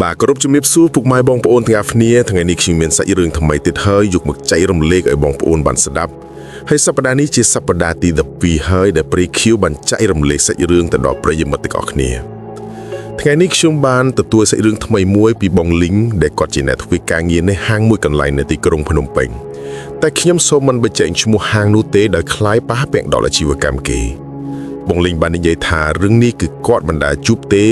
បាទគោរពជំរាបសួរពុកម៉ែបងប្អូនទាំងអស់គ្នាថ្ងៃនេះខ្ញុំមានសាច់រឿងថ្មីទៀតហើយយកមកចែករំលែកឲ្យបងប្អូនបានស្ដាប់ហើយសប្តាហ៍នេះជាសប្តាហ៍ទី12ហើយដែលព្រៃឃីវបានចែករំលែកសាច់រឿងទៅដល់ប្រិយមិត្តទាំងអស់គ្នាថ្ងៃនេះខ្ញុំបានទទួលសាច់រឿងថ្មីមួយពីបងលីងដែលគាត់ជាអ្នកធ្វើការងារនៅហាងមួយកន្លែងនៅទីក្រុងភ្នំពេញតែខ្ញុំសូមមិនបញ្ជាក់ឈ្មោះហាងនោះទេដោយខ្លាយប៉ះពាក់ដល់អាជីវកម្មគេបងលីងបាននិយាយថារឿងនេះគឺគាត់មិនដែលជួបទេ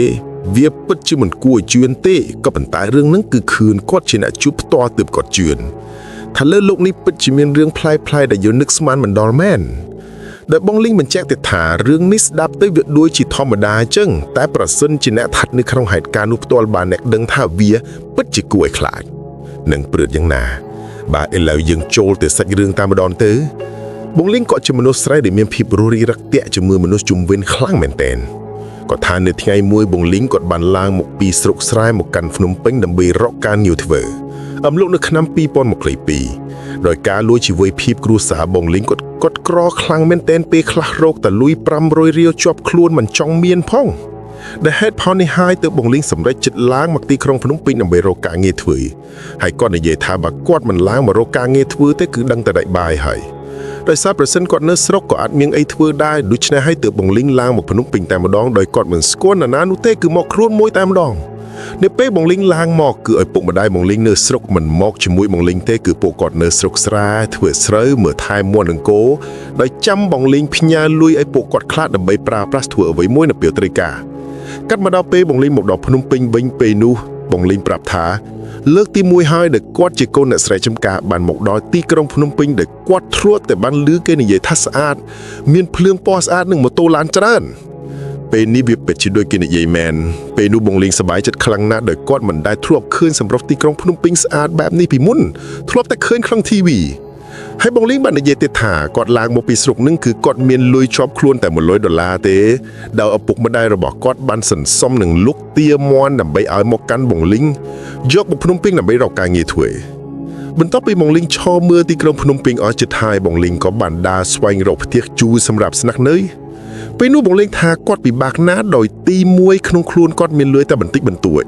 វាពិតជាមិនគួរឲ្យជឿនទេក៏ប៉ុន្តែរឿងហ្នឹងគឺខឿនគាត់ជាអ្នកជួបផ្ទាល់ទើបគាត់ជឿនថាលើលោកនេះពិតជាមានរឿងប្លែកៗដែលយើងនឹកស្មានមិនដល់មែនដោយបងលីងបញ្ជាក់ទៀតថារឿងនេះស្ដាប់ទៅវាដូចជាធម្មតាអញ្ចឹងតែប្រសិនជាអ្នកស្ថិតនៅក្នុងហេតុការណ៍នោះផ្ទាល់បានអ្នកដឹងថាវាពិតជាគួរឲ្យខ្លាចនឹងព្រឹត្តយ៉ាងណាបាទឥឡូវយើងចូលទៅសាច់រឿងតែម្ដងទៅបងលីងក៏ជាមនុស្សស្រីដែលមានភាពរួសរាយរាក់ទាក់ជាមួយមនុស្សជុំវិញខ្លាំងមែនទែនគាត់ថានៅថ្ងៃមួយបងលីងគាត់បានឡើងមកពីស្រុកស្រែមកកាន់ភ្នំពេញដើម្បីរកការងារធ្វើអំឡុងនៅឆ្នាំ2022ដោយការលួចជីវភាពគ្រួសារបងលីងគាត់ក្រខ្លាំងមែនទែនពេលខ្លះរកតែលុយ500រៀលជាប់ខ្លួនមិនចង់មានផងដែលហេតុផលនេះហើយទើបបងលីងសម្រេចចិត្តឡើងមកទីក្រុងភ្នំពេញដើម្បីរកការងារធ្វើហើយគាត់និយាយថាបើគាត់មិនឡើងមករកការងារធ្វើទេគឺដឹងតែដាច់បាយហើយដោយសារប្រសិនគាត់នៅស្រុកក៏អាចមានអីធ្វើដែរដូច្នេះហើយទើបបងលីងឡើងមកភ្នំពេញតែម្ដងដោយគាត់មិនស្គាល់នរណានោះទេគឺមកខ្លួនមួយតែម្ដងនៅពេលបងលីងឡើងមកគឺឲ្យពុកម្ដាយបងលីងនៅស្រុកមិនមកជាមួយបងលីងទេគឺពួកគាត់នៅស្រុកស្រែធ្វើស្រូវមើលថែមាន់និងគោដោយចាំបងលីងផ្ញើលុយឲ្យពួកគាត់ខ្លាចដើម្បីប្រើប្រាស់ធ្វើអ្វីមួយនៅពេលត្រីកាកាត់មកដល់ពេលបងលីងមកដល់ភ្នំពេញវិញពេលនោះបងលីងប្រាប់ថាលើកទី1ហើយដែលគាត់ជាកូនអ្នកស្រីចំការបានមកដល់ទីក្រុងភ្នំពេញដែលគាត់ធ្លាប់តែបានឮគេនិយាយថាស្អាតមានភ្លើងពណ៌ស្អាតនិងម៉ូតូឡានច្រើនពេលនេះវាពិតជាដូចគេនិយាយមែនពេលនោះបងលីងសប្បាយចិត្តខ្លាំងណាស់ដោយគាត់មិនដែលធ្លាប់ឃើញសម្រស់ទីក្រុងភ្នំពេញស្អាតបែបនេះពីមុនធ្លាប់តែឃើញក្នុង TV ហើយបងលីងបាននិយាយទៀតថាគាត់ឡើងមកពីស្រុកនឹងគឺគាត់មានលុយជាប់ខ្លួនតែ$100ទេដោយឪពុកម្ដាយរបស់គាត់បានសន្សំនឹងលុកទាមន់ដើម្បីឲ្យមកកាន់បងលីងយកមកភ្នំពេញដើម្បីរកការងារធ្វើបន្ទាប់ពីបងលីងឈរមើលទីក្រុងភ្នំពេញអស់ជិតហើយបងលីងក៏បានដើរស្វែងរកផ្ទះជួលសម្រាប់ស្នាក់នៅពេលនោះបងលីងថាគាត់ពិបាកណាស់ដោយទី1ក្នុងខ្លួនគាត់មានលុយតែបន្តិចបន្តួច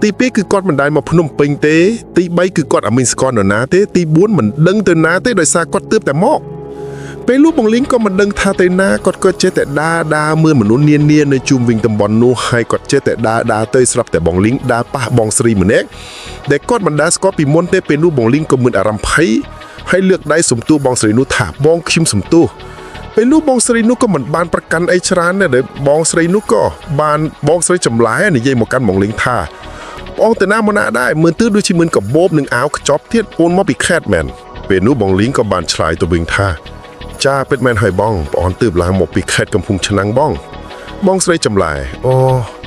ទី2គឺគាត់មិនដែលមកភ្នំពេញទេទី3គឺគាត់អត់មានស្គាល់នរណាទេទី4មិនដឹងទៅណាទេដោយសារគាត់ទើបតែមកពេលនោះបងលីងក៏មិនដឹងថាទៅណាគាត់ក៏ចេះតែដើរមើលមនុស្សនានានៅជុំវិញតំបន់នោះហើយគាត់ចេះតែដើរទៅស្រាប់តែបងលីងដើរប៉ះបងស្រីម្នាក់ដែលគាត់មិនដែលស្គាល់ពីមុនទេពេលនោះបងលីងក៏មានអារម្មណ៍ភ័យហើយលើកដៃសំទោសបងស្រីនោះថាបងខ្ញុំសំទោសពេលនោះបងស្រីនោះក៏មិនបានប្រកាន់អីច្រើនដែរបងស្រីនោះក៏បានបងស្រីចម្លែនិយាយមកកាន់បងលីងថាបងទៅណាមកណាដែរមើលទៅដូចជាមានកបោបនឹងអាវខ្ចប់ទៀតអូនមកពីខេត្តមែនពេលនោះបងលីងក៏បានឆ្លើយទៅវិញថាចាពិតមែនហើយបងប្អូនទើបឡើងមកពីខេត្តកំពង់ឆ្នាំងបងស្រីចម្លែអូ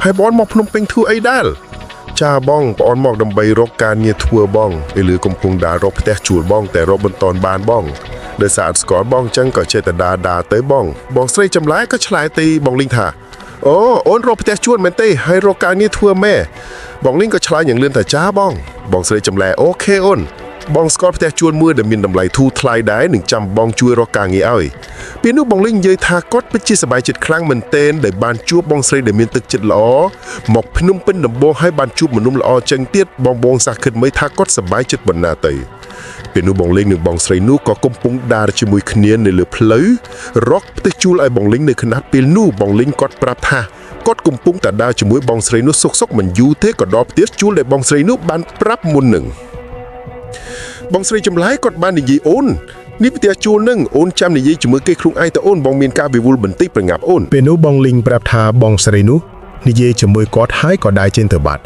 ហើយបងមកភ្នំពេញធ្វើអីដែរចាបងប្អូនមកដើម្បីរកការងារធ្វើបងឥឡូវកំពុងដើររកផ្ទះជួលបងតែរកមិនទាន់បានបងដោយសារអត់ស្គាល់បងចឹងក៏ចេះតែដើរទៅបងស្រីចម្លែក៏ឆ្លើយទៅបងលីងថាអូនរកផ្ទះជួលមែនទេហើយរកការងារធ្វើម៉ែបងលីងក៏ឆ្លើយយ៉ាងលឿនថាចាបងស្រីចម្លែអូខេអូនបងស្គាល់ផ្ទះជួលមួយដែលមានតម្លៃធូរថ្លៃដែរនឹងចាំបងជួយរកការងារឲ្យពេលនោះបងលីងនិយាយថាគាត់ពិតជាសប្បាយចិត្តខ្លាំងមែនទែនដែលបានជួបបងស្រីដែលមានទឹកចិត្តល្អមកភ្នំពេញដំបូងហើយបានជួបមនុស្សល្អចឹងទៀតបងសាគិតមិនថាគាត់សប្បាយចិត្តបណ្ណាទៅពេលនោះបងលីងនិងបងស្រីនោះក៏កំពុងដើរជាមួយគ្នានៅលើផ្លូវរកផ្ទះជួលឲ្យបងលីងនៅខណៈពេលនោះបងលីងគាត់ប្រាប់ថាគាត់កំពុងតែដើរជាមួយបងស្រីនោះសុកមិនយូរទេក៏ដល់ផ្ទះជួលដែលបងស្រីនោះបានប្រាប់មុននឹងបងស្រីចម្លែកគាត់បាននិយាយអូននេះផ្ទះជួលនឹងអូនចាំនិយាយជាមួយគេខ្លួនឯងទៅអូនបងមានការវិវល់បន្តិចប្រញាប់អូនពេលនោះបងលីងប្រាប់ថាបងស្រីនោះនិយាយជាមួយគាត់ហើយក៏ដើរចេញទៅបាត់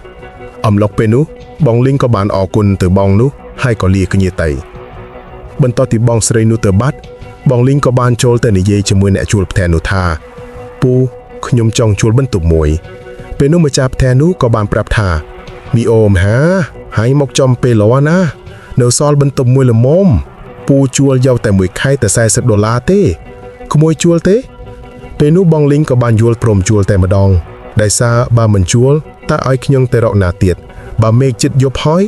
អំឡុងពេលនោះបងលីងក៏បានអរគុណទៅបងនោះហើយក៏លាគ្នាទៅបន្ទាប់ពីបងស្រីនោះទៅបាត់បងលីងក៏បានចូលទៅនិយាយជាមួយអ្នកជួលផ្ទះនោះថាពូខ្ញុំចង់ជួលបន្ទប់មួយពេលនោះម្ចាស់ផ្ទះនោះក៏បានប្រាប់ថាមីអូមហាហើយមកចំពេលល្អណានៅសល់បន្ទប់មួយល្មមពូជួលយកតែមួយខែតែ$40ទេក្មួយជួលទេពេលនោះបងលីងក៏បានយល់ព្រមជួលតែម្ដងដោយសារបើមិនជួលតើឲ្យខ្ញុំទៅរកណាទៀតបើមេឃចិត្តយប់ហើយ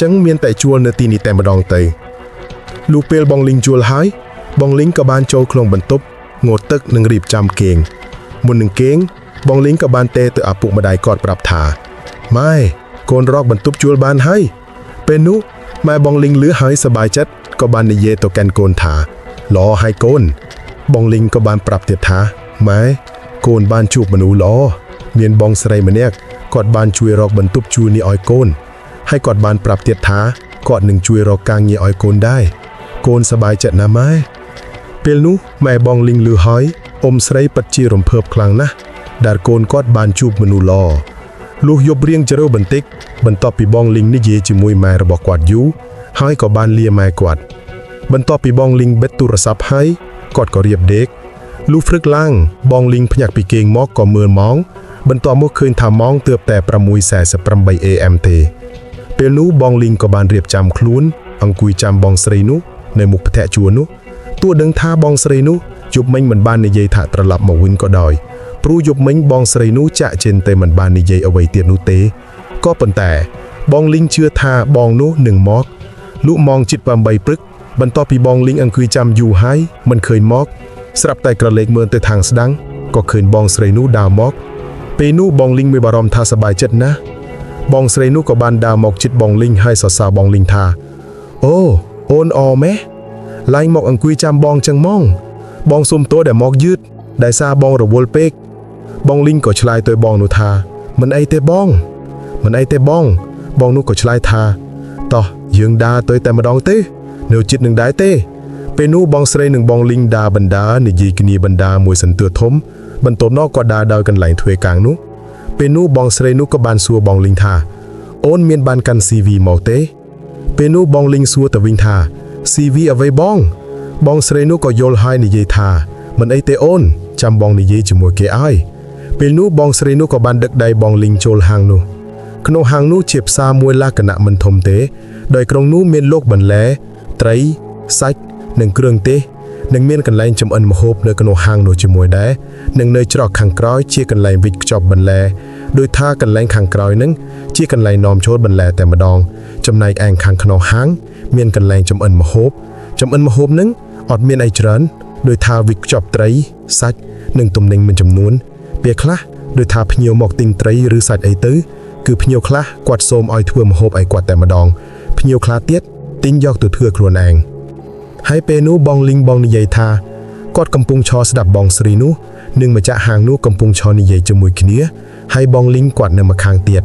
ចឹងមានតែជួលនៅទីនេះតែម្ដងទៅលុះពេលបងលីងជួលហើយបងលីងក៏បានចូលក្នុងបន្ទប់ងូតទឹកនិងរៀបចំគេងមុននឹងគេងបងលីងក៏បានទេទៅឪពុកម្ដាយគាត់ប្រាប់ថាម៉ែក កូនរកបន្ទប់ជួលបានហើយពេលនោះម៉ែបងលីងលឺហើយសប្បាយចិត្តក៏បាននិយាយទៅកាន់កូនថាល្អហើយកូនបងលីងក៏បានប្រាប់ទៀតថាម៉ែកូនបានជួបមនុស្សល្អមានបងស្រីម្នាក់គាត់បានជួយរកបន្ទប់ជួលនេះឲ្យកូនហើយគាត់បានប្រាប់ទៀតថាគាត់នឹងជួយរកការងារឲ្យកូនដែរកូនសប្បាយចិត្តណាស់ម៉ែពេលនោះម៉ែបងលីងលឺហើយអ៊ំស្រីពិតជារំភើបខ្លាំងណាស់ដែលកូនគាត់បានជួបមនុស្សល្អលុះយប់រៀងជ្រៅបន្តិចបន្ទាប់ពីបងលីងនិយាយជាមួយម៉ែរបស់គាត់យូរហើយក៏បានលាម៉ែគាត់បន្ទាប់ពីបងលីងបិទទូរស័ព្ទហើយគាត់ក៏រៀបដេកលុះព្រឹកឡើងបងលីងភ្ញាក់ពីគេងមកក៏មើលម៉ោងបន្ទាប់មកឃើញថាម៉ោងទើបតែ 6:48 AM ទេពេលនោះបងលីងក៏បានរៀបចំខ្លួនអង្គុយចាំបងស្រីនោះនៅមុខផ្ទះជួលនោះទោះដឹងថាបងស្រីនោះយប់មិញមិនបាននិយាយថាត្រឡប់មកវិញក៏ដោយព្រោះយប់មិញបងស្រីនោះចាក់ចិនតែមិនបាននិយាយអ្វីទៀតនោះទេក៏ប៉ុន្តែបងលីងជឿថាបងនោះនឹងមកលុះម៉ោងជិត 8 ព្រឹកបន្ទាប់ពីបងលីងអង្គុយចាំយូរហើយមិនឃើញមកស្រាប់តែក្រឡេកមើលទៅខាងស្ដាំក៏ឃើញបងស្រីនោះដើរមកពេលនោះបងលីងមានអារម្មណ៍ថាសប្បាយចិត្តណាស់បងស្រីនោះក៏បានដើរមកជិតបងលីងហើយសរសើរបងលីងថាអូអូនអម៉េះឡើងមកអង្គុយចាំបងចឹងម៉ងបងសុំទោសដែលមកយឺតដែលសារបងរវល់ពេកបងលីងក៏ឆ្លើយទៅបងនោះថាមិនអីទេបងមិនអីទេបងនោះក៏ឆ្លើយថាតោះយើងដើរទៅតែម្ដងទេនៅជិតនឹងដែរទេពេលនោះបងស្រីនិងបងលីងដើរបណ្ដានិយាយគ្នាបណ្ដាមួយសន្ទឿធំបន្ទាប់មកក៏ដើរដល់កន្លែងធ្វើការនោះពេលនោះបងស្រីនោះក៏បានសួរបងលីងថាអូនមានបានកាន់ CV មកទេពេលនោះបងលីងសួរទៅវិញថា CV អ្វីបងស្រីនោះក៏យល់ហើយនិយាយថាមិនអីទេអូនចាំបងនិយាយជាមួយគេឲ្យពេលនោះបងស្រីនោះក៏បានដឹកដៃបងលីងចូលហាងនោះក្នុងហាងនោះជាផ្សារមួយលក្ខណៈមិនធំទេដោយក្នុងនោះមានលោកបន្លែត្រីសាច់និងគ្រឿងទេសនិងមានកន្លែងចម្អិនម្ហូបនៅក្នុងហាងនោះជាមួយដែរនិងនៅច្រកខាងក្រោយជាកន្លែងវិចខ្ចប់បន្លែដោយថាកន្លែងខាងក្រោយនឹងជាកន្លែងនាំចូលបន្លែតែម្ដងចំណែកឯខាងក្នុងហាងមានកន្លែងចម្អិនម្ហូបនឹងអត់មានអីច្រើនដោយថាវិចខ្ចប់ត្រីសាច់និងទំនិញមួយចំនួនពេលខ្លះដោយថាភ្ញៀវមកទិញត្រីឬសាច់អីទៅគឺភ្ញៀវខ្លះគាត់សូមឲ្យធ្វើម្ហូបឲ្យគាត់តែម្ដងភ្ញៀវខ្លះទៀតទិញយកទៅធ្វើខ្លួនឯងហើយពេលនោះបងលីងបងនិយាយថាគាត់កំពុងឈរស្ដាប់បងស្រីនោះនិងម្ចាស់ហាងនោះកំពុងឈរនិយាយជាមួយគ្នាហើយបងលីងគាត់នៅម្ខាងទៀត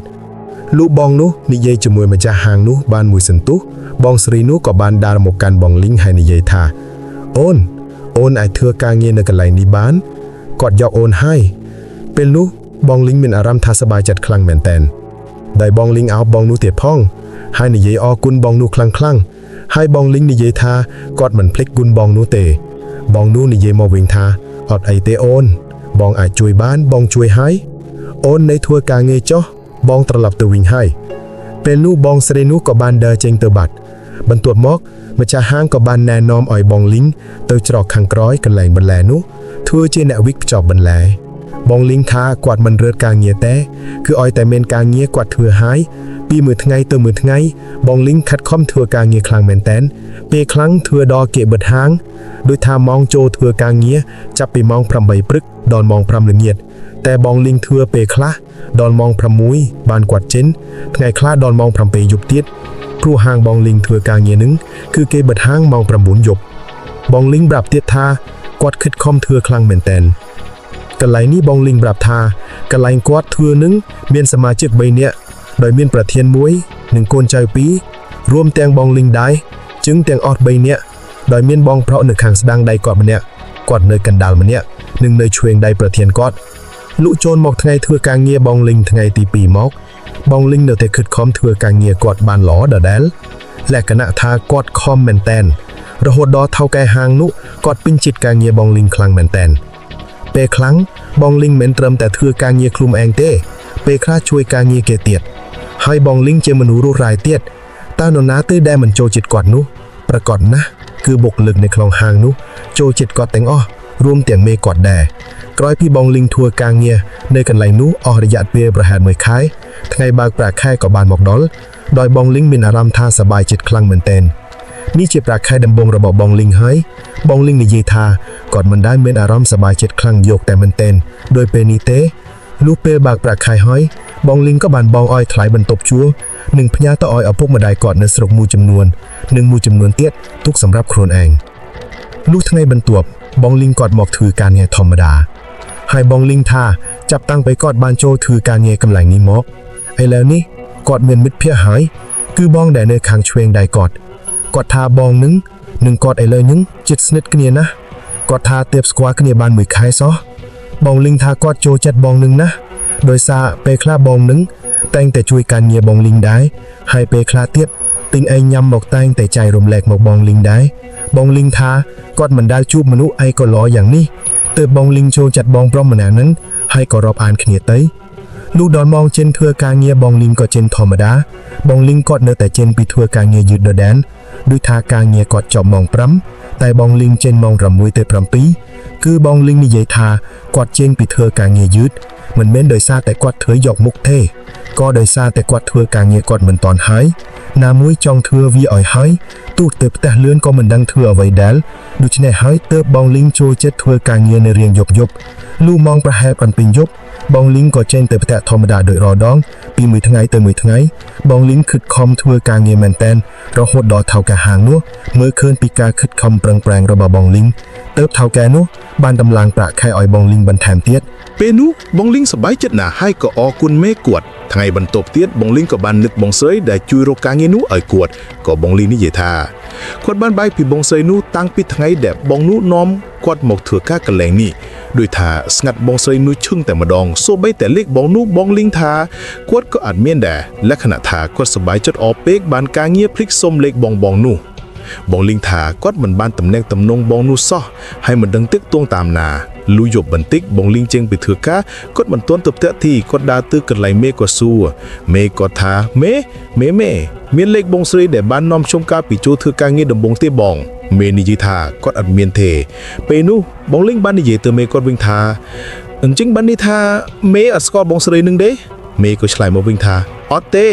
លុះបងនោះនិយាយជាមួយម្ចាស់ហាងនោះបានមួយសន្ទុះបងស្រីនោះក៏បានដើរមកកាន់បងលីងហើយនិយាយថាអូនអាចធ្វើការងារនៅកន្លែងនេះបានគាត់យកអូនហើយពេលនោះបងលីងមានអារម្មណ៍ថាសប្បាយចិត្តខ្លាំងមែនទែនដោយបងលីងអោបបងនោះទៀតផងហើយនិយាយអរគុណបងនោះខ្លាំងហើយបងលីងនិយាយថាគាត់មិនភ្លេចគុណបងនោះទេបងនោះនិយាយមកវិញថាអត់អីទេអូនបងអាចជួយបានបងជួយហើយអូននៅធ្វើការងារចុះបងត្រឡប់ទៅវិញហើយពេលនោះបងស្រីនោះក៏បានដើរចេញទៅបាត់បន្ទាប់មកម្ចាស់ហាងក៏បានណែនាំឲ្យបងលីងទៅច្រកខាងក្រោយកន្លែងបន្លែនោះធ្វើជាអ្នកវិចខ្ចប់បន្លែបងលីងថាគាត់មិនរើតការងារទេគឺឲ្យតែមានការងារគាត់ធ្វើហើយពីមួយថ្ងៃទៅមួយថ្ងៃបងលីងខិតខំធ្វើការងារខ្លាំងមែនតែនពេលខ្លាំងធ្វើដល់គេបិទហាងដោយថាម៉ោងចូលធ្វើការងារចាប់ពីម៉ោង 8 ព្រឹកដល់ម៉ោង 5 ល្ងាចតែបងលីងធ្វើពេលខ្លះដល់ម៉ោង 6 បានគាត់ចេញថ្ងៃខ្លះដល់ម៉ោង 7 យប់ទៀតព្រោះហាងបងលីងធ្វើការងារនឹងគឺគេបិទហាងម៉ោង 9 យប់បងលីងប្រាប់ទៀតថាគាត់ខិតខំធ្វើខ្លាំងមែនតែនកន្លែងនេះបងលីងប្រាប់ថាកន្លែងគាត់ធ្វើនឹងមានសមាជិក 3 នាក់ដោយមានប្រធាន1និងកូនចៅ2រួមទាំងបងលីងដែរជឹងទាំងអស់ 3 នាក់ដោយមានបងប្រុសនៅខាងស្ដាំដៃគាត់ម្នាក់គាត់នៅកណ្ដាលម្នាក់និងនៅឆ្វេងដៃប្រធានគាត់លុចូលមកថ្ងៃធ្វើការងារបងលីងថ្ងៃទី 2 មកបងលីងនៅតែខិតខំធ្វើការងារគាត់បានល្អដដែលលក្ខណៈថាគាត់ខំមែនតែនរហូតដល់ថៅកែហាងនោះគាត់ពេញចិត្តការងារបងលីងខ្លាំងមែនតែនពេលខ្លាំងបងលីងមិនត្រឹមតែធ្វើការងារខ្លួនឯងទេពេលខ្លះជួយការងារគេទៀតហើយបងលីងជាមនុស្សរស់រាយទៀតតើនរណាទៅដែលមិនចូលចិត្តគាត់នោះប្រកបណាស់គឺបុគ្គលិកនៅក្នុងហាងនោះចូលចិត្តគាត់ទាំងអស់រួមទាំងមេគាត់ដែរក្រោយពីបងលីងធ្វើការងារនៅកន្លែងនោះអស់រយៈពេលប្រហែល1 ខែថ្ងៃបើកប្រាក់ខែក៏បានមកដល់ដោយបងលីងមានអារម្មណ៍ថាសប្បាយចិត្តខ្លាំងមែនទែននេះជាប្រាក់ខែដំបូងរបស់បងលីងហើយបងលីងនិយាយថាគាត់មិនដែលមានអារម្មណ៍សប្បាយចិត្តខ្លាំងយកតែមែនទែនដោយពេលនេះទេលុះពេលបើកប្រាក់ខែហើយ បងលីងក៏បានបងអោយថ្លៃបន្ទប់ជួលនិងផ្ញើទៅអោយឪពុកម្ដាយគាត់នៅស្រុកមួយចំនួននិងមួយចំនួនទៀតទុកសម្រាប់ខ្លួនឯងលុះថ្ងៃបន្ទាប់បងលីងគាត់មកធ្វើការងារធម្មតាហើយបងលីងថាចាប់តាំងពីគាត់បានចូលធ្វើការងារកន្លែងនេះមកឥឡូវនេះគាត់មានមិត្តភ័ក្តិហើយគឺបងដែលនៅខាងឆ្វេងដៃគាត់ថាបងនឹងគាត់ឥឡូវនេះជិតស្និទ្ធគ្នាណាស់គាត់ថាទើបស្គាល់គ្នាបាន1ខែសោះបងលីងថាគាត់ចូលចិត្តបងនឹងណាស់ដោយសារពេលខ្លះបងនឹងតែងតែជួយការងារបងលីងដែរហើយពេលខ្លះទៀតទិញឯងញ៉ាំមកតែងតែចែករំលែកមកបងលីងដែរបងលីងថាគាត់មិនដែលជួបមនុស្សអីក៏ល្អយ៉ាងនេះទើបបងលីងចូលចិត្តបងប្រុសម្នាក់ហ្នឹងហើយក៏រាប់អានគ្នាទៅលុះដល់ម៉ោងចេញធ្វើការងារបងលីងក៏ចេញធម្មតាបងលីងគាត់នៅតែចេញពីធ្វើការងារយឺតដដែលដូចថាការងារគាត់ចប់ម៉ោង5តែបងលីងចេញម៉ោង6ទៅ7គឺបងលីងនិយាយថាគាត់ចេញពីធ្វើការងារយឺតមិនមែនដោយសារតែគាត់ធ្វើយកមុខទេក៏ដោយសារតែគាត់ធ្វើការងារគាត់មិនតាន់ហើយណាមួយចង់ធ្វើវាឲ្យហើយទូទៅផ្ទះលឿនក៏មិនដឹងធ្វើអ្វីដែរដូច្នេះហើយទើបបងលីងចូលចិត្តធ្វើការងារនៅរៀងយប់លុះម៉ោងប្រហែល7យប់បងលីងក៏ចេញទៅផ្ទះធម្មតាដោយរដងពីមួយថ្ងៃទៅមួយថ្ងៃបងលីងខិតខំធ្វើការងារមែនតែនរហូតដល់ថៅកែហាងនោះមើលឃើញពីការខិតខំប្រឹងប្រែងរបស់បងលីងទើបថៅកែនោះបានដំឡើងប្រាក់ខែឲ្យបងលីងបន្ថែមទៀតពេលនោះបងលីងសប្បាយចិត្តណាស់ហើយក៏អរគុណមេគាត់ថ្ងៃបន្ទាប់ទៀតបងលីងក៏បាននឹកបងស្រីដែលជួយរកការងារនោះឲ្យគាត់ក៏បងលីងនិយាយថាគាត់បានបាយពីបងស្រីនោះតាំងពីថ្ងៃដែលបងនោះនាំគាត់មកធ្វើការកន្លែងនេះដោយថាស្ងាត់បងស្រីនោះឈឹងតែម្ដងសូម្បីតែលេខបងនោះបងលីងថាគាត់ក៏អត់មានដែរលក្ខណៈថាគាត់សប្បាយចិត្តអពេកបានការងារភ្លេចសុំលេខបងនោះបងលីងថាគាត់មិនបានតំណែងតំណងបងនោះសោះហើយមិនដឹងទឹកទួងតាមណាលុយយប់បន្តិចបងលីងចេញពីធ្វើការគាត់មិនទាន់ទៅផ្ទះទីគាត់ដើរទៅកន្លែងមេក៏សួរមេគាត់ថាមេមានលេខបងស្រីដែលបាននាំខ្ញុំកាលពីចូលធ្វើការងារដំបូងទេបងមេនិយាយថាគាត់អត់មានទេពេលនោះបងលីងបាននិយាយទៅមេគាត់វិញថាអញ្ចឹងបាននេះថាមេអត់ស្គាល់បងស្រីនឹងទេមេក៏ឆ្លើយមកវិញថាអត់ទេ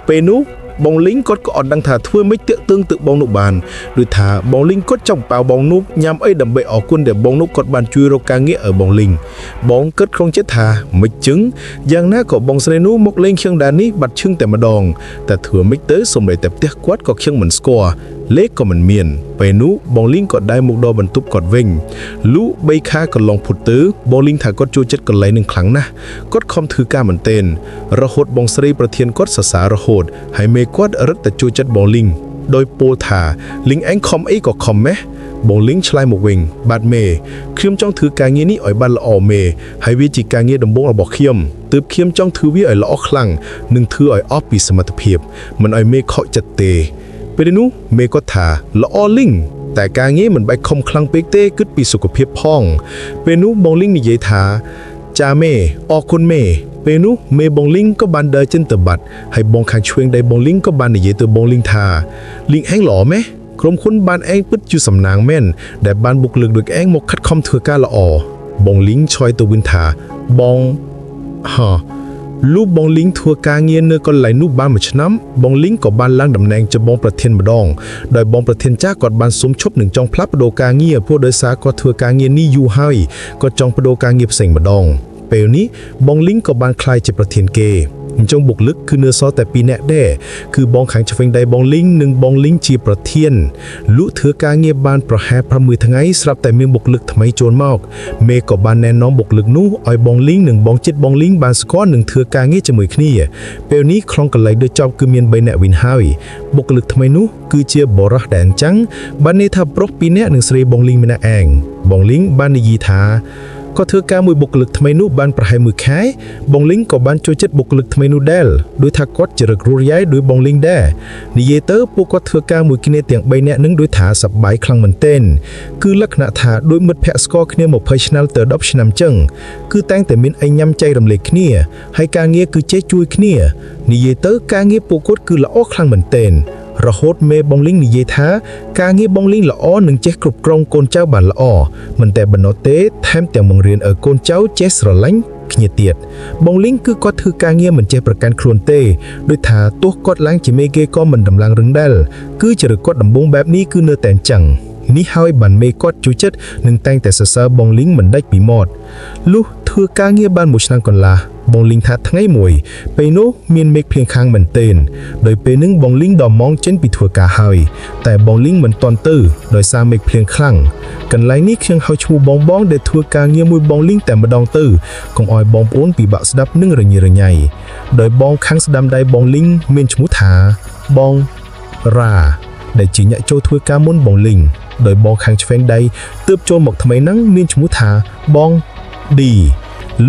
ពេលនោះបងលីងគាត់ក៏អត់ដឹងថាធ្វើម៉េចតាក់ទងទៅបងនោះបានដូចថាបងលីងគាត់ចង់ប៉ៅបងនោះញ៉ាំអីដើម្បីអរគុណដែលបងនោះគាត់បានជួយរកការងារឲ្យបងលីងបងគិតក្នុងចិត្តថាមិនចឹងយ៉ាងណាក៏បងស្រីនោះមកលេងខៀងដែរនេះបាត់ឈឹងតែម្ដងតែធ្វើម៉េចទៅសូម្បីតែផ្ទះគាត់ក៏ខៀងមិនស្គាល់លេខក៏មិនមានពេលនោះបងលីងក៏ដែរមកដល់បន្ទប់គាត់វិញលុះ3ខែកន្លងផុតទៅបងលីងថាគាត់ចូលចិត្តកន្លែងនឹងខ្លាំងណាស់គាត់ខំធ្វើការមែនទែនរហូតបងស្រីប្រធានគាត់សរសើររហូតហើយមេគាត់រឹតតែចូលចិត្តបងលីងដោយពោលថាលីងឯងខំអីក៏ខំម៉េះបងលីងឆ្លើយមកវិញបាទមេខ្ញុំចង់ធ្វើការងារនេះឲ្យបានល្អមេហើយវាជាការងារដំបូងរបស់ខ្ញុំទើបខ្ញុំចង់ធ្វើវាឲ្យល្អខ្លាំងនិងធ្វើឲ្យអស់ពីសមត្ថភាពមិនឲ្យមេខកចិត្តទេពេលនោះមេគាត់ថាល្អលីងតែការងារមិនបាច់ខំខ្លាំងពេកទេគិតពីសុខភាពផងពេលនោះបងលីងនិយាយថាចាមេអរគុណមេពេលនោះមេបងលីងក៏បានដើរចិនទៅបាត់ហើយបងខាងឆ្វេងដៃបងលីងក៏បាននិយាយទៅបងលីងថាលីងឯងល្អម៉េះក្រុមហ៊ុនបានឯងពិតជាសំណាងមែនដែលបានបុគ្គលិកដូចឯងមកខិតខំធ្វើការល្អបងលីងឆ្លើយទៅវិញថាបងលុះបងលីងធ្វើការងារនៅកន្លែងនោះបាន1ឆ្នាំបងលីងក៏បានឡើងតំណែងជាបងប្រធានម្ដងដោយបងប្រធានចាស់គាត់បានសុំឈប់នឹងចង់ផ្លាស់ប្ដូរការងារព្រោះដោយសារគាត់ធ្វើការងារនេះយូរហើយគាត់ចង់បដូរការងារផ្សេងម្ដងពេលនេះបងលីងក៏បានក្លាយជាប្រធានគេអញ្ចឹងបុគ្គលិកគឺនៅសល់តែ2នាក់ដែរគឺបងខាងឆ្វេងដៃបងលីងនិងបងលីងជាប្រធានលក់ធ្វើការងារបានប្រហែល6ថ្ងៃស្រាប់តែមានបុគ្គលិកថ្មីចូលមកមេក៏បានណែនាំបុគ្គលិកនោះឲ្យបងលីងនិងបងចិត្តបងលីងបានស្គាល់នឹងធ្វើការងារជាមួយគ្នាពេលនេះក្នុងកន្លែងដូចចប់គឺមាន3នាក់វិញហើយបុគ្គលិកថ្មីនោះគឺជាបរោះដែលអញ្ចឹងបានន័យថាប្រុស2នាក់និងស្រីបងលីងម្នាក់ឯងបងលីងបាននិយាយថាក៏ធ្វើការមួយបុគ្គលិកថ្មីនោះបានប្រហែល1ខែបងលីងក៏បានចូលចិត្តបុគ្គលិកថ្មីនោះដែរដោយថាគាត់ជារឹករួសរាយដោយបងលីងដែរនិយាយទៅពួកគាត់ធ្វើការមួយគ្នាទាំង3នាក់នឹងដោយថាសប្បាយខ្លាំងមែនទែនគឺលក្ខណៈថាដោយមិត្តភក្តិស្គាល់គ្នា20ឆ្នាំទៅ10ឆ្នាំចឹងគឺតែងតែមានអីញ៉ាំចែករំលែកគ្នាហើយការងារគឺចេះជួយគ្នានិយាយទៅការងារពួកគាត់គឺល្អខ្លាំងមែនទែនរហូតមេបងលីងនិយាយថាការងារបងលីងល្អនឹងចេះគ្រប់គ្រងកូនចៅបានល្អមិនតែប៉ុណ្ណោះទេថែមទាំងបង្រៀនឲ្យកូនចៅចេះស្រឡាញ់គ្នាទៀតបងលីងគឺគាត់ធ្វើការងារមិនចេះប្រកាន់ខ្លួនទេដោយថាទោះគាត់ឡើងជាមេគេក៏មិនដំឡើងរឹងដែរគឺជារគាត់ដំបងបែបនេះគឺនៅតែអញ្ចឹងនេះហើយបានមេគាត់ជួយចិត្តនឹងតែងតែសរសើរបងលីងមិនដាច់ពីមាត់លុះធ្វើការងារបាន1ឆ្នាំកន្លះ បងលីងថាថ្ងៃមួយពេលនោះមានមេឃភ្លៀងខាងមែនទែនដោយពេលនឹងបងលីងដ៏ម៉ងចេញពីធ្វើការហើយតែបងលីងមិនទាន់ទៅដោយសារមេឃភ្លៀងខ្លាំងកន្លែងនេះខ្ញុំហៅឈ្មោះបងដែលធ្វើការងារមួយបងលីងតែម្ដងទៅកុំឲ្យបងប្អូនពិបាកស្ដាប់និងរញ៉េរញ៉ៃដោយបងខាងស្ដាំដៃបងលីងមានឈ្មោះថាបងរ៉ាដែលជាអ្នកចូលធ្វើការមុនបងលីងដោយបងខាងឆ្វេងដៃទើបចូលមកថ្មីហ្នឹងមានឈ្មោះថាបងឌី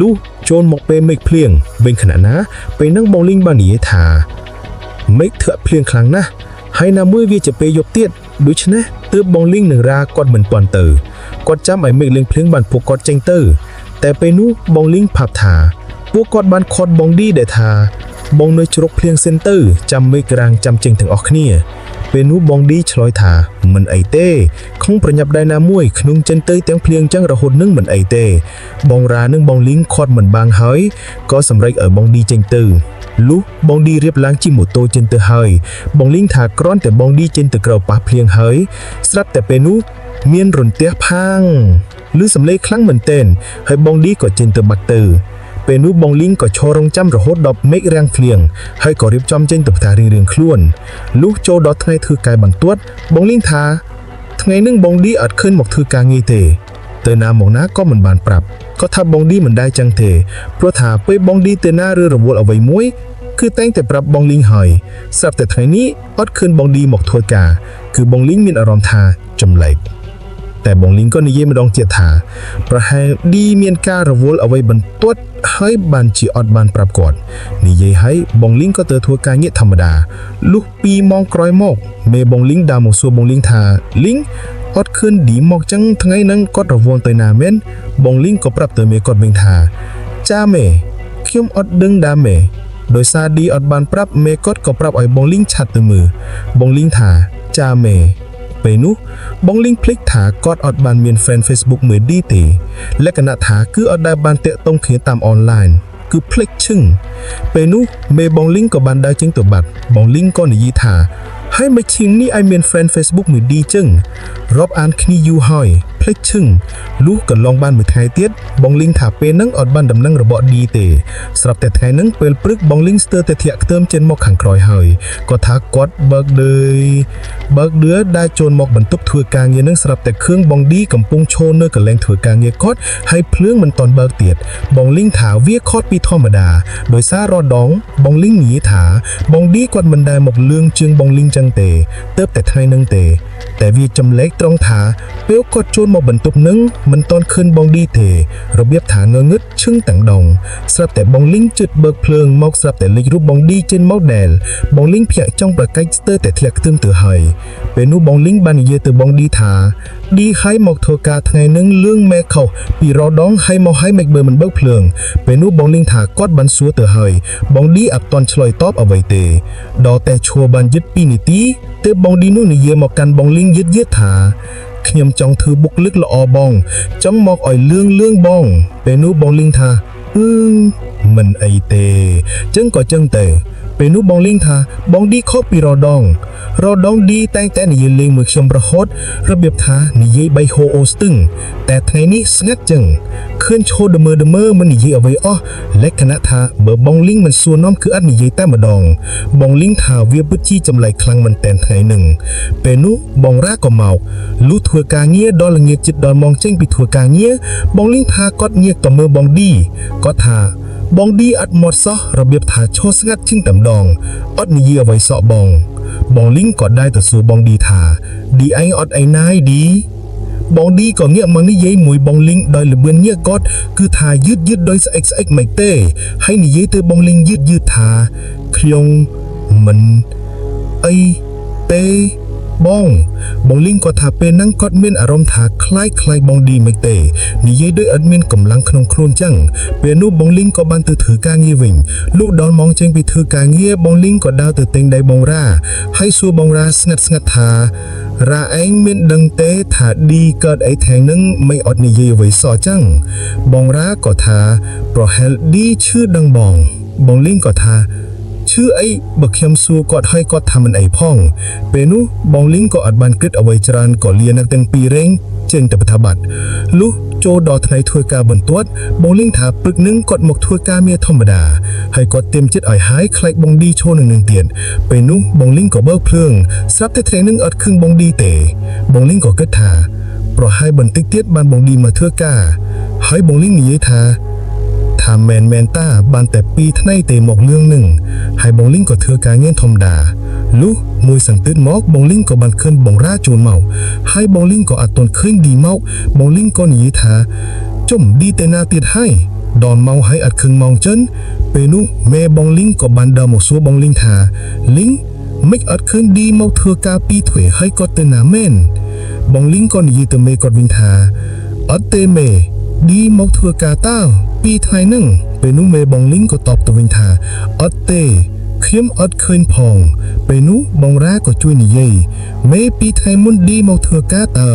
លុះចូលមកពេលមេឃភ្លៀងវិញខណៈណាពេលហ្នឹងបងលីងបាននិយាយថាមេឃធ្លាក់ភ្លៀងខ្លាំងណាស់ហើយណាមួយវាជាពេលយប់ទៀតដូច្នេះទើបបងលីងនឹងរ៉ាគាត់មិនទាន់ទៅគាត់ចាំឲ្យមេឃលេងភ្លៀងបានពួកគាត់ចេញទៅតែពេលនោះបងលីងផាប់ថាពួកគាត់បានខាត់បងឌីដែលថាបងនៅជ្រកភ្លៀងសិនទៅចាំមេឃរាំងចាំចេញទាំងអស់គ្នាពេលនោះបងឌីឆ្លើយថាមិនអីទេខំប្រញាប់ដែរណាមួយក្នុងចិនទៅទាំងភ្លៀងចឹងរហូតនឹងមិនអីទេបងរ៉ានឹងបងលីងខាត់មិនបាំងហើយក៏សម្រេចឲ្យបងឌីចេញទៅលុះបងឌីរៀបឡើងជិះម៉ូតូចេញទៅហើយបងលីងថាគ្រាន់តែបងឌីចេញទៅក្រៅប៉ះភ្លៀងហើយស្រាប់តែពេលនោះមានរន្ទះផាងឬសំឡេងខ្លាំងមែនទែនហើយបងឌីក៏ចេញទៅបាត់ទៅពេលនោះបងលីងក៏ឈររងចាំរហូតដល់មេឃរាំងភ្លៀងហើយក៏រៀបចំចេញទៅផ្ទះរៀងៗខ្លួនលុះចូលដល់ថ្ងៃធ្វើការបន្ទាត់បងលីងថាថ្ងៃនឹងបងឌីអត់ឃើញមកធ្វើការងារទេទៅណាមកណាក៏មិនបានប្រាប់ក៏ថាបងឌីមិនដែរចឹងទេព្រោះថាពេលបងឌីទៅណាឬរវល់អ្វីមួយគឺតែងតែប្រាប់បងលីងហើយស្រាប់តែថ្ងៃនេះអត់ឃើញបងឌីមកធ្វើការគឺបងលីងមានអារម្មណ៍ថាចម្លែកតែបងលីងក៏និយាយម្ដងទៀតថាប្រហែលឌីមានការរវល់អ្វីបន្ទាត់ហើយបានជាអត់បានប្រាប់គាត់និយាយហើយបងលីងក៏ទៅធ្វើការងារធម្មតាលុះ2ម៉ោងក្រោយមកមេបងលីងដើរមកសួរបងលីងថាលីងអត់ឃើញឌីមកចឹងថ្ងៃហ្នឹងគាត់រវល់ទៅណាមែនបងលីងក៏ប្រាប់ទៅមេគាត់វិញថាចាមេខ្ញុំអត់ដឹងដែរមេដោយសារឌីអត់បានប្រាប់មេគាត់ក៏ប្រាប់ឲ្យបងលីងឆាត់ទៅមើលបងលីងថាចាមេពេលនោះបងលីងភ្លេចថាគាត់អត់បានមាន friend Facebook មួយឌីទេលក្ខណៈថាគឺអត់ដែលបានតាក់ទងគ្នាតាមអនឡាញគឺភ្លេចឈឹងពេលនោះមេបងលីងក៏បានដើរចេញទៅបាត់បងលីងក៏និយាយថាហើយមិនឈៀងនេះឲ្យមាន friend Facebook មួយឌីចឹងរាប់អានគ្នាយូរហើយភ្លេចឈឹងលុះកន្លងបានមួយថ្ងៃទៀតបងលីងថាពេលហ្នឹងអត់បានដំណឹងរបស់ឌីទេស្រាប់តែថ្ងៃហ្នឹងពេលព្រឹកបងលីងស្ទើរតែធ្លាក់ខ្ទើមចេញមកខាងក្រោយហើយក៏ថាគាត់បើកដឺដែលចូលមកបន្ទប់ធ្វើការងារហ្នឹងស្រាប់តែខឿងបងឌីកំពុងឈរនៅកន្លែងធ្វើការងារគាត់ហើយភ្លើងមិនទាន់បើកទៀតបងលីងថាវាខុសពីធម្មតាដោយសាររដងបងលីងនិយាយថាបងឌីគាត់មិនដែលមកលឿងជើងបងលីងចឹងទេទើបតែថ្ងៃហ្នឹងទេតែវាចម្លែកត្រង់ថាពេលគាត់ចូលមកបន្ទប់នឹងមិនទាន់ឃើញបងឌីទេរបៀបថាងងឹតឈឹងទាំងដងស្រាប់តែបងលីងជិតបើកភ្លើងមកស្រាប់តែលេចរូបបងឌីចេញមកដែលបងលីងភ្ញាក់ចង់ប្រកាច់ស្ទើរតែធ្លាក់ខ្ទឹមទៅហើយពេលនោះបងលីងបាននិយាយទៅបងឌីថាឌីហើយមកធ្វើការថ្ងៃនឹងលឿងម៉ែខុសពីរដងហើយមកហើយមិនបើមិនបើកភ្លើងពេលនោះបងលីងថាគាត់បានសួរទៅហើយបងឌីអត់ទាន់ឆ្លើយតបអ្វីទេដល់តែឈួរបានយឹត2នាទីទើបបងឌីនោះនិយាយមកកាន់បងលីងយឺតថាខ្ញុំចង់ធ្វើបុគ្គលិកល្អបងចង់មកឲ្យលឿងបងពេលនោះបងលីងថាមិនអីទេចឹងក៏ចឹងទៅពេលនោះបងលីងថាបងឌីខុសពីរដងឌីតែងតែនិយាយលេងមួយខ្ញុំរហូតរបៀបថានិយាយបីហូអូស្ទឹងតែថ្ងៃនេះស្ងាត់ចឹងឃើញឈោដមើមិននិយាយអ្វីអស់លក្ខណៈថាបើបងលីងមិនសួរនាំគឺអត់និយាយតែម្ដងបងលីងថាវាពិតជាចម្លែកខ្លាំងមែនតែនថ្ងៃហ្នឹងពេលនោះបងរ៉ាក៏មកលុះធ្វើការងារដល់ល្ងាចជិតដល់ម៉ោងចេញពីធ្វើការងារបងលីងថាគាត់ងាកទៅមើលបងឌីគាត់ថាបងឌីអត់មកសោះរបៀបថាឈរស្ងាត់ជាងតែម្ដងអត់និយាយអ្វីសោះបងលីងក៏ដែរទៅសួរបងឌីថាឌីឯងអត់អីណាយឌីបងឌីក៏ងាកមកនិយាយមួយបងលីងដោយលឿនងាកគាត់គឺថាយឺតដោយស្អិចមិនទេហើយនិយាយទៅបងលីងយឺតថាខ្ញុំមិនអីទេបងលីងគាត់ថាពេលហ្នឹងគាត់មានអារម្មណ៍ថាคล้ายបងឌីមិនទេនិយាយដូចអត់មានកម្លាំងក្នុងខ្លួនចឹងពេលនោះបងលីងក៏បានទៅធ្វើការងារវិញលុះដល់ម៉ោងចេញពីធ្វើការងារបងលីងក៏ដើរទៅទិញដៃបងរ៉ាហើយសួរបងរ៉ាស្ងាត់ថារ៉ាឯងមានដឹងទេថាឌីកើតអីថ្ងៃហ្នឹងមិនអត់និយាយអ្វីសោះចឹងបងរ៉ាក៏ថាប្រហែលឌីឈឺដឹងបងលីងក៏ថា ชื่อไอ้บักเขียมซูกอดให้กอดทำมันไอ้พ่องเปนูบองลิงก็อัดบันกฤษเอาไว้จรันก่อเลียนักแต่งปีเร่งเจงแต่ปฐบัตลุโจดอไทยถ้วยกาบนตัวบองลิงถาปึกนึงกดหมกถ้วยกาเมียธรรมดาให้กดเต็มจิตอ่อยหายคล้ายบองดีโชว์หนึ่งเตียนเปนูบองลิงก็เบิกเพลิงซับแต่เทรนึงอัดครึ่งบองดีเตะบองลิงก็เกิดถาเพราะให้บันติกเตียดบานบองดีมาถ้วยกาให้บองลิงหนีถาทำแมนต้าบานแต่ปีทนายเตะหมอกเรื่องหนึ่งให้บองลิงก็เถือกาเงี้ยธรรมดาลุมวยสังตืดหมอกบองลิงก็บันขึ้นบองราจูนเมาให้บองลิงก็อัดตนขึ้นดีเมาบองลิงก็หนีทาจมดีเตนาติดให้ดอนเมาให้อัดครึ่งมองเจนเปนุเมบองลิงก็บันดาหมกซัวบองลิงทาลิงไม่อัดขึ้นดีเมาเถือกาปีถวยให้ก็เตนาเม่นบองลิงก็หนีเตเมกอดวินทาอัดเตเมดีเมาเถือกาเต้าปีไทยนึ่งเปนุเมบองลิงก็ตอบตวินทาอัดเตเข้มอัดเคยพองเปนุบองราก็ช่วยนี่เย่เมปีไทยมุนดีเมาเถือกาเตอ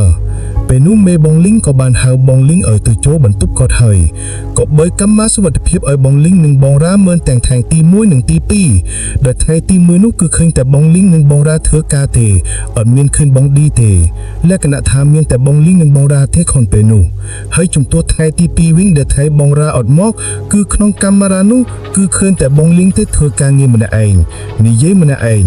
เปนุเมบองลิงก็บานหาบองลิงตัวโจบรรทุกกอดเฮยก็เบยกัมมาสวัสดิเพียบบองลิงหนึ่งบองราเมินแต่งแทงตีมวยหนึ่งตีปีเด็ดไทยตีมือนุคือเคยแต่บองลิงหนึ่งบองราเถือกาเตเมียนขึ้นบองดีเตและขณะทาเมียนแต่บองลิงหนึ่งบองราเทคอนเปนุให้จุ่มตัวไทยตีปีวิ่งเด็ดไทยบองราอดมอกคือขนมกัมมารานุคือเคยแต่บองลิงเทเถือกาเงียมันเองนี่เย่มันเอง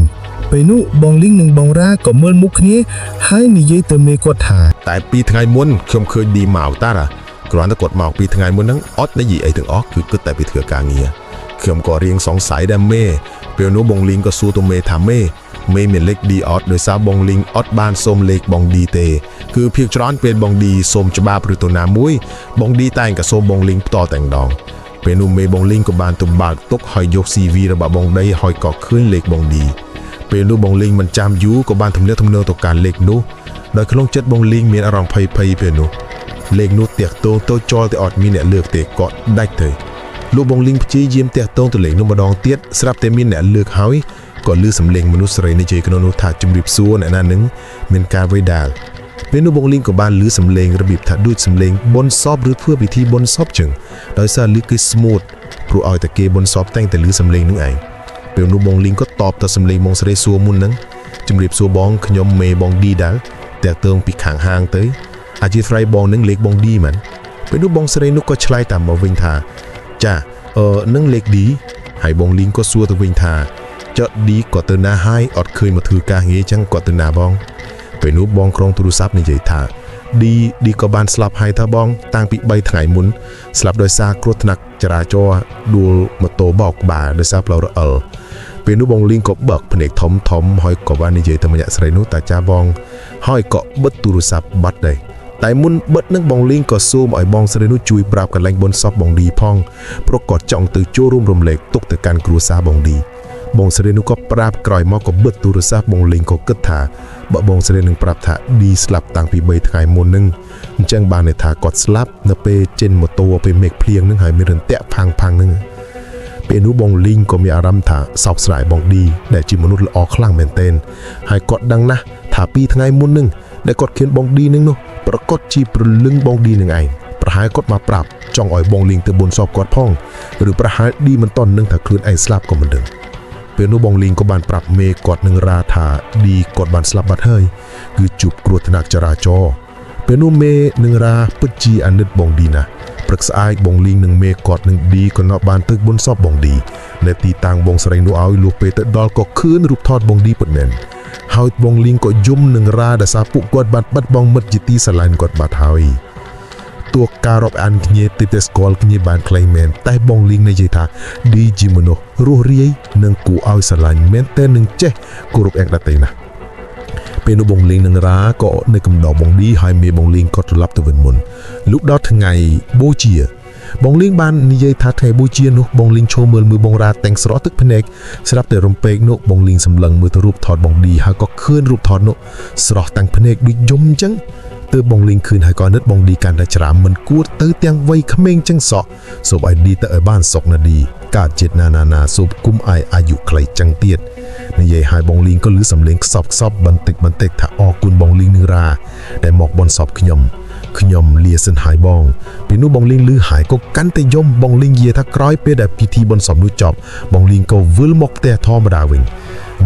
ไปนุบองลิงหนึ่งบองราก็เมินมุกนี้ให้นิเยเตเมกดถาแต่ปีทงไงมุนชมเคยดีเหมาตาละกรอนตะกดเหมาปีทงไงมุนนั้นออดได้ยี่ไอถึงออกคือก็แต่ไปเถื่อกาเงียเขียมก่อเรียงสองสายแดมเม่เปียวนุบองลิงก็สู้ตัวเมทามเม่เมเมียนเล็กดีออดโดยซาบองลิงออดบานส้มเล็กบองดีเตคือเพียงจอนเป็นบองดีส้มจะบ้าปรือตัวนามุ้ยบองดีแต่งกับส้มบองลิงต่อแต่งดองเป็นนุเมบองลิงกับบานตุบาดตกหอยยกซีวีระบบบองได้หอยก่อขึ้นเล็กบองดีเป็นนุบองลิงมันจามยูกับบานทำเนื้อทำเนื้อต่อการเล็กนุโดยขลงเจ็ดบองลิงมีอารมณ์ไพ่เป็นนุเล็กนุเตียกโตโตจอแต่อดมีเนี่ยเลือกเตะเกาะได้เลยลูกบองลิงพีเยี่ยมเตียกโตตัวเล็กนุมาดองเตี้ยสลับเตมีเนี่ยเลือกเฮาก่อนลือสำเร็งมนุษย์เรนในใจกนนุถาจุมริบซัวในนั้นนึงเป็นการไว้ดาลเป็นนุบองลิงกับบานลือสำเร็งระบีบถัดด้วยสำเร็งบนซอบหรือเพื่อพิธีบนซอบจึงโดยซาลึกคือสมูทครูเอาแต่เกบนซอบแต่งแต่ลือสำเร็งนึงไอเปียวนุบองลิงก็ตอบต่อสำเร็งมองเสด็จซัวมุนนั้นจุมริบซัวบองขยมเมบองดีดาลแต่เติมปีขางห่างเตยอาจิตไรบองนึงเล็กบองดีมันเป็นนุบองเสด็จนุก็ชลายตามมาวิงทาจ้านึงเล็กดีให้บองลิงก็ซัวตัววิงทาเจาะดีกว่าเตนาให้อดเคยมาถือกาเงี้ยจังกว่าเตนาบองไปนุบองครองโทรศัพท์ในใจท่าดีกว่าบานสลับให้ท่าบองตั้งปีใบถ่ายมุนสลับโดยซากรถหนักจราจรดูมาโตบอกบ่าโดยซาเปล่าเป็นนุบองลิงก็เบิกผนึกทอมหอยกว่าในใจธรรมยะสไรนุตาจาบองหอยเกาะเบิดโทรศัพท์บัดได้แต่มุนเบิดนึกบองลิงก็สู้มาไอบองสไรนุจุยปราบกันแรงบนซอบบองดีพองปรากฏจ่องตือโจรุ่มรมเหล็กตกแต่การกลัวซาบองดีบงเสด็จนุก็ปราบกร่อยมอก็เบิดตูรซาบงลิงก็กึศถาบงเสด็จนึงปราบถาดีสลับต่างปีใบไทยมนนึงจังบานในถากอดสลับเนเปเจนหมดตัวไปเมกเพลียงนึงหายไม่เรินแตะพังนึงเป็นนุบงลิงก็มีอารมณ์ถาสอบสลายบงดีแต่จิมนุษย์ละออคลั่งแมนเตนหายกอดดังนะถาปีไทยมนนึงได้กอดเขียนบงดีนึงโนประกอดจีปรลึงบงดีนึงไอประหายกดมาปราบจ้องอ่อยบงลิงเตบนสอบกอดพ่องหรือประหายดีมันต้นนึงถ้าคลื่นไอสลับก็มันดึงเป็นนุบองลิงก็บานปรับเมกอดหนึ่งราธาดีกอดบานสลับบัดเฮยคือจุบกรวดนักจราจรเป็นนุเมหนึ่งราปจีอันนึดบองดีนะปรึกษาบองลิงหนึ่งเมกอดหนึ่งดีก็นอกบานตึกบนซอบบองดีในตีต่างบองสไรนูเอาลูกเปเตดอลก็คืนรูปทอดบองดีปดแมนเฮาบองลิงก็ยุ่มหนึ่งราดาซาปุกอดบัดบองมัดจิตีสลายกอดบัดเฮยตัวการอบอันขณีติดสกอลขณีบานคลายแมนแต่บองลิงในใจท่าดีจิมโนรู้เรียนังกูเอาสลายแมนแต่หนึ่งเจ๊กูรูปแอกดัตเตนะเป็นบองลิงหนึ่งราก็ในกำดอกบองดีให้เมบองลิงก็ตุลับตัวเวนมุนลุกดอทไงโบเจียบองลิงบานนิยายทัดไทยโบเจียนุบองลิงโชว์มือบองราแต่งสระตึกพเนกสลับแต่รมเปกนุบองลิงสำลังมือทรูปถอดบองดีหาก็คืนรูปถอดนุสระแต่งพเนกด้วยยมจังเตอบองลิงคืนหายก่อนนึดบองดีการได้จรามมันกูดเตอเตียงไว้ขมิ้งจังสอศพไอดีแต่บ้านศกนาดีกาดเจ็ดนาศพกุมไออายุใครจังเตียดในใหญ่หายบองลิงก็ลือสำเร็งซอบบันติกถ้าออกกุนบองลิงนึงราได้หมอกบนสอบขยม ขยมเลียเส้นหายบองเป็นนูบองลิงลือหายก็กันแต่ยมบองลิงเยทักร้อยเปได้พิธีบนสมนุจอบบองลิงก็วิลมกแต่ทอมดาวิง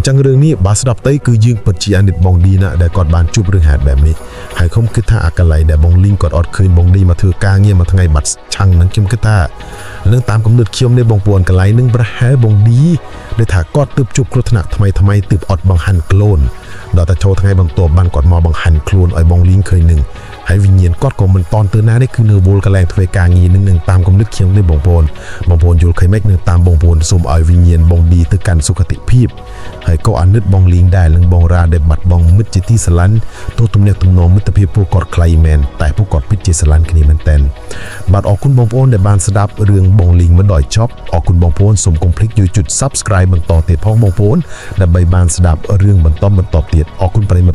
จังเรื่องนี้บาสดับเต้คือยิงปัจจัยนิดบองดีนะแต่กอดบานจุบเรื่องหาดแบบนี้หายคมคือท่าอากาไลแต่บองลิงกอดอดคืนบองดีมาถือกางเงี้ยมาทั้งไงบัดช่างนั้นเข้มคือท่าเรื่องตามกำเนิดเคียมในบองปวนกันไหลนึงประแหบองดีได้ถากอดตึบจุบกรุธนักทำไมตึบอดบางหันโกลนดอตะโชทั้งไงบางตัวบันกอดมอบางหันโคลนไอ้บองลิงเคยหนึ่งให้วิญญาณกอดกมันตอนเตือนหน้าได้คือเนื้อโบลกระแลงทเวกางีนึงตามกำนึกเคียงในบงโพนอยู่เคยแม็กหนึ่งตามบงโพนสมเอาวิญญาณบงดีตึกกันสุขติพีบให้ก็อันนึดบงลิงได้ลึงบงราได้บัดบงมืดจิตที่สลันตัวตุ่มเนี่ยตุ่มนองมิตรเพียผู้กอดใครแมนแต่ผู้กอดพิจิสลันคณีมันแตนบัดออกคุณบงโพนได้บานสดับเรื่องบงลิงมันดอยช็อปออกคุณบงโพนสมคงพลิกอยู่จุด subscribe บังต่อเตียดพ้องบงโพนได้ใบบานสดับเรื่องบันต้อมบันตอบเตียดออกคุณปริมา